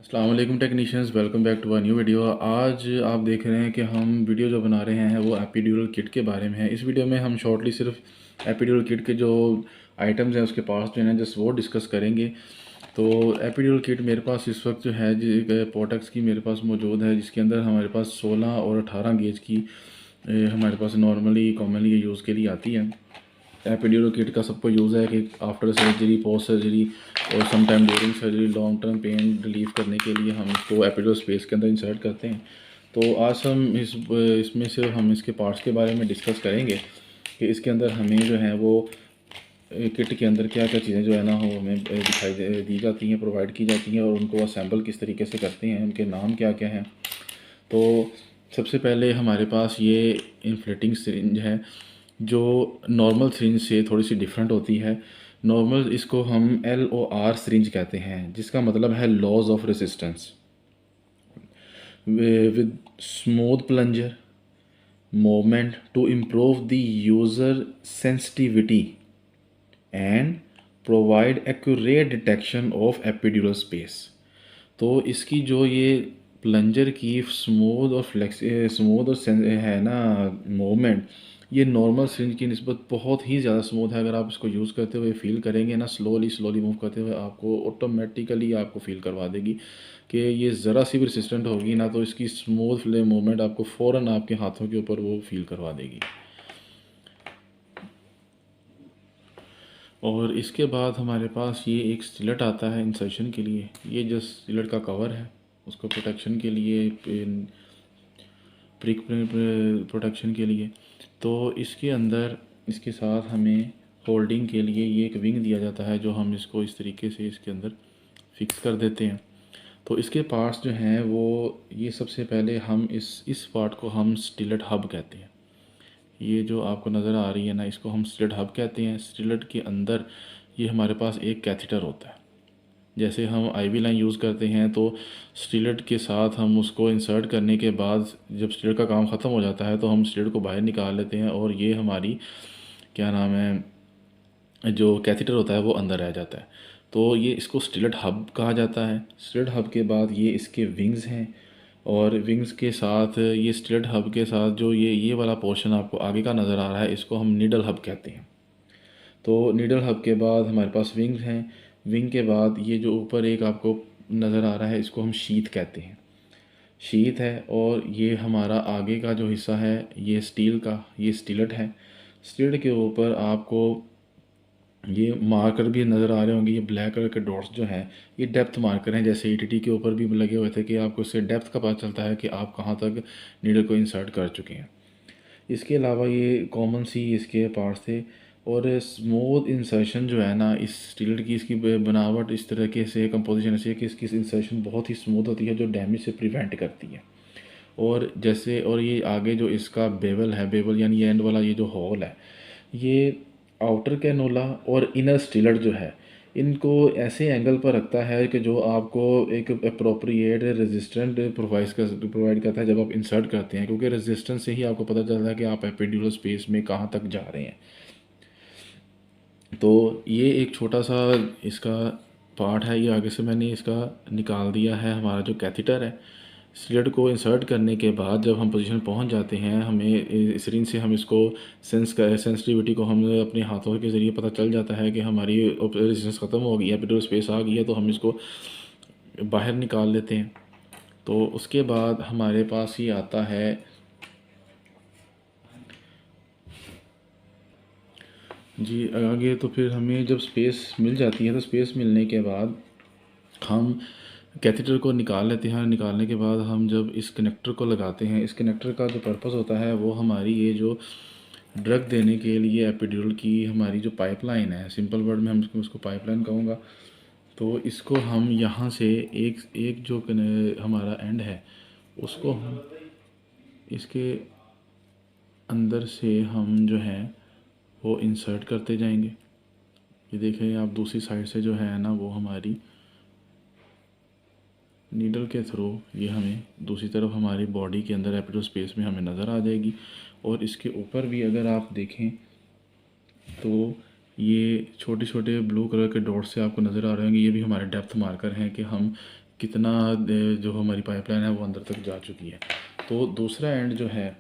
अस्सलाम वालेकुम technicians, welcome back to a new video. आज आप देख रहे हैं कि हम वीडियो जो बना रहे हैं वो एपिड्यूरल किट के बारे में है। इस वीडियो में हम शॉर्टली सिर्फ एपिड्यूरल किट के जो आइटम्स हैं उसके पार्ट्स जो हैं जस्ट वो डिस्कस करेंगे। तो एपिड्यूरल किट मेरे पास इस वक्त जो है पोर्टेक्स की मेरे पास मौजूद है, जिसके अंदर हमारे पास 16 और 18 गेज की हमारे पास नॉर्मली कॉमनली यूज़ के लिए आती है। एपिड्यूरल किट का सबको यूज़ है कि आफ्टर सर्जरी, पोस्ट सर्जरी और some time during surgery long term pain relieve करने के लिए हम इसको एपिड्यूरल स्पेस के अंदर इंसर्ट करते हैं। तो आज हम इसमें से हम इसके पार्ट्स के बारे में डिस्कस करेंगे कि इसके अंदर हमें जो है वो किट के अंदर क्या क्या चीज़ें जो है ना वो हमें दी जाती हैं, प्रोवाइड की जाती हैं, और उनको असेंबल किस तरीके से करते हैं, उनके नाम क्या क्या हैं। तो सबसे पहले हमारे पास ये इन्फ्लेटिंग सिरिंज है जो नॉर्मल सिरिंज से थोड़ी सी डिफरेंट होती है। नॉर्मल इसको हम LOR सिरिंज कहते हैं, जिसका मतलब है loss of resistance, with smooth plunger movement to improve the user sensitivity and provide accurate detection of epidural space. तो इसकी जो ये प्लंजर की स्मूथ और है ना मूवमेंट, ये नॉर्मल सिरिंज की निस्बत बहुत ही ज़्यादा स्मूथ है। अगर आप इसको यूज़ करते हुए फील करेंगे ना, स्लोली स्लोली मूव करते हुए, आपको ऑटोमेटिकली आपको फील करवा देगी कि ये ज़रा सी भी रेसिस्टेंट होगी ना, तो इसकी स्मूथ मूवमेंट आपको फ़ौरन आपके हाथों के ऊपर वो फील करवा देगी। और इसके बाद हमारे पास ये एक स्टिलेट आता है इंसर्शन के लिए। ये जो स्टिलेट का कवर है उसको प्रोटेक्शन के लिए, प्रिक प्रोटेक्शन के लिए। तो इसके अंदर इसके साथ हमें होल्डिंग के लिए ये एक विंग दिया जाता है, जो हम इसको इस तरीके से इसके अंदर फिक्स कर देते हैं। तो इसके पार्ट्स जो हैं वो, ये सबसे पहले हम इस पार्ट को हम स्टिलेट हब कहते हैं। ये जो आपको नज़र आ रही है ना, इसको हम स्टिलेट हब कहते हैं। स्टिलेट के अंदर ये हमारे पास एक कैथेटर होता है। जैसे हम IV लाइन यूज़ करते हैं तो स्टिलेट के साथ हम उसको इंसर्ट करने के बाद जब स्टिलेट का काम ख़त्म हो जाता है तो हम स्टिलेट को बाहर निकाल लेते हैं, और ये हमारी क्या नाम है, जो कैथेटर होता है वो अंदर रह जाता है। तो ये इसको स्टिलेट हब कहा जाता है। स्टिलेट हब के बाद ये इसके विंग्स हैं, और विंग्स के साथ ये स्टिलेट हब के साथ जो ये वाला पोर्शन आपको आगे का नज़र आ रहा है, इसको हम नीडल हब कहते हैं। तो नीडल हब के बाद हमारे पास विंग्स हैं। विंग के बाद ये जो ऊपर एक आपको नज़र आ रहा है, इसको हम शीथ कहते हैं। शीथ है, और ये हमारा आगे का जो हिस्सा है ये स्टील का, ये स्टिलेट है। स्टिलेट के ऊपर आपको ये मार्कर भी नज़र आ रहे होंगे। ये ब्लैक कलर के डॉट्स जो हैं ये डेप्थ मार्कर हैं, जैसे ETT के ऊपर भी लगे हुए थे कि आपको इससे डेप्थ का पता चलता है कि आप कहाँ तक नीडल को इंसर्ट कर चुके हैं। इसके अलावा ये कॉमन सी इसके पार्ट्स थे। और स्मूथ इंसर्शन जो है ना, इस स्टील की इसकी बनावट इस तरीके से, कंपोजिशन ऐसी है कि इसकी इंसर्शन बहुत ही स्मूथ होती है, जो डैमेज से प्रिवेंट करती है। और जैसे, और ये आगे जो इसका बेवल है, बेवल यानी ये एंड वाला ये जो होल है, ये आउटर कैनोला और इनर स्टिलेट जो है, इनको ऐसे एंगल पर रखता है कि जो आपको एक अप्रोप्रिएट रेजिस्टेंट प्रोवाइड करता है जब आप इंसर्ट करते हैं, क्योंकि रेजिस्टेंस से ही आपको पता चलता है कि आप एपिड्यूरल स्पेस में कहाँ तक जा रहे हैं। तो ये एक छोटा सा इसका पार्ट है। ये आगे से मैंने इसका निकाल दिया है। हमारा जो कैथेटर है, स्लिट को इंसर्ट करने के बाद जब हम पोजीशन पहुंच जाते हैं, हमें सिरिंज से हम इसको सेंसिटिविटी को हम अपने हाथों के ज़रिए पता चल जाता है कि हमारी रेजिस्टेंस ख़त्म हो गई है, एपिड्यूरल स्पेस आ गई है, तो हम इसको बाहर निकाल लेते हैं। तो उसके बाद हमारे पास ही आता है जी आगे। तो फिर हमें जब स्पेस मिल जाती है, तो स्पेस मिलने के बाद हम कैथेटर को निकाल लेते हैं। निकालने के बाद हम जब इस कनेक्टर को लगाते हैं, इस कनेक्टर का जो पर्पस होता है वो हमारी ये जो ड्रग देने के लिए एपिड्यूरल की हमारी जो पाइपलाइन है, सिंपल वर्ड में हम उसको पाइपलाइन कहूँगा। तो इसको हम यहाँ से एक एक जो हमारा एंड है उसको हम इसके अंदर से हम जो है वो इंसर्ट करते जाएंगे। ये देखें आप, दूसरी साइड से जो है ना वो हमारी नीडल के थ्रू ये हमें दूसरी तरफ हमारी बॉडी के अंदर एपिड्यूरल स्पेस में हमें नज़र आ जाएगी। और इसके ऊपर भी अगर आप देखें तो ये छोटे छोटे ब्लू कलर के डॉट्स से आपको नज़र आ रहे होंगे, ये भी हमारे डेप्थ मार्कर हैं कि हम कितना जो हमारी पाइपलाइन है वो अंदर तक जा चुकी है। तो दूसरा एंड जो है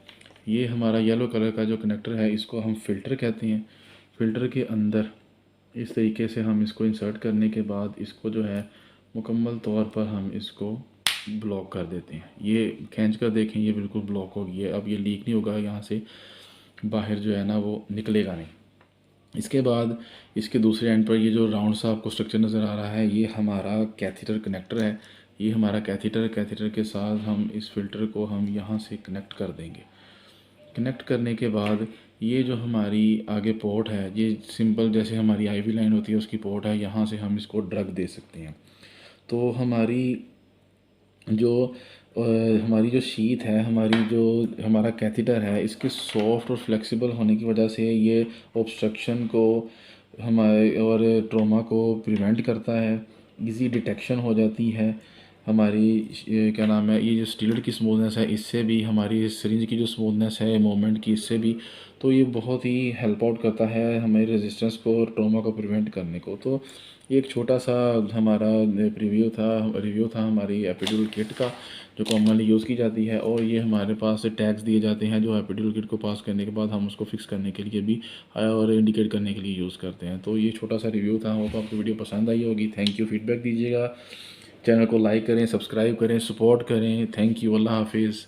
ये हमारा येलो कलर का जो कनेक्टर है इसको हम फ़िल्टर कहते हैं। फ़िल्टर के अंदर इस तरीके से हम इसको इंसर्ट करने के बाद इसको जो है मुकम्मल तौर पर हम इसको ब्लॉक कर देते हैं। ये खींच कर देखें, ये बिल्कुल ब्लॉक हो गई है। अब ये लीक नहीं होगा, यहाँ से बाहर जो है ना वो निकलेगा नहीं। इसके बाद इसके दूसरे एंड पर ये जो राउंड सा आपको स्ट्रक्चर नज़र आ रहा है ये हमारा कैथीटर कनेक्टर है। ये हमारा कैथीटर के साथ हम इस फ़िल्टर को हम यहाँ से कनेक्ट कर देंगे। कनेक्ट करने के बाद ये जो हमारी आगे पोर्ट है, ये सिंपल जैसे हमारी आईवी लाइन होती है उसकी पोर्ट है, यहाँ से हम इसको ड्रग दे सकते हैं। तो हमारी जो हमारी जो शीट है, हमारी जो हमारा कैथीटर है, इसके सॉफ्ट और फ्लेक्सिबल होने की वजह से ये ऑब्स्ट्रक्शन को हमारे और ट्रॉमा को प्रिवेंट करता है। इजी डिटेक्शन हो जाती है हमारी क्या नाम है, ये जो स्टीलर की स्मूथनेस है इससे भी, हमारी सिरिंज की जो स्मूथनेस है मूवमेंट की इससे भी, तो ये बहुत ही हेल्प आउट करता है हमारे रेजिस्टेंस को और ट्रॉमा को प्रिवेंट करने को। तो ये एक छोटा सा हमारा रिव्यू था हमारी एपिड्यूरल किट का जो कॉमनली यूज़ की जाती है। और ये हमारे पास टैग्स दिए जाते हैं जो एपिड्यूरल किट को पास करने के बाद हम उसको फिक्स करने के लिए भी और इंडिकेट करने के लिए यूज़ करते हैं। तो ये छोटा सा रिव्यू था। होप आपको वीडियो पसंद आई होगी। थैंक यू, फीडबैक दीजिएगा, चैनल को लाइक करें, सब्सक्राइब करें, सपोर्ट करें। थैंक यू, अल्लाह हाफिज़।